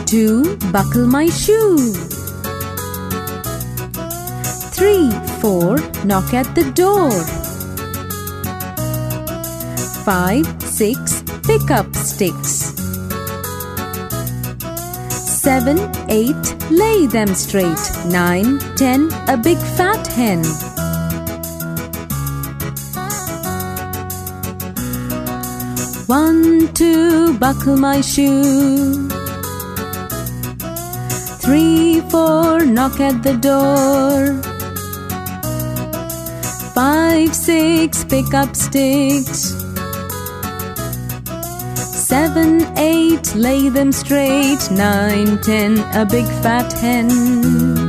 2, buckle my shoe. 3, 4, knock at the door. 5, 6, pick up sticks. 7, 8, lay them straight. 9, 10, a big fat hen. 1, 2, buckle my shoe. 3, 4, knock at the door. 5, 6, pick up sticks. 7, 8, lay them straight. 9, 10, a big fat hen.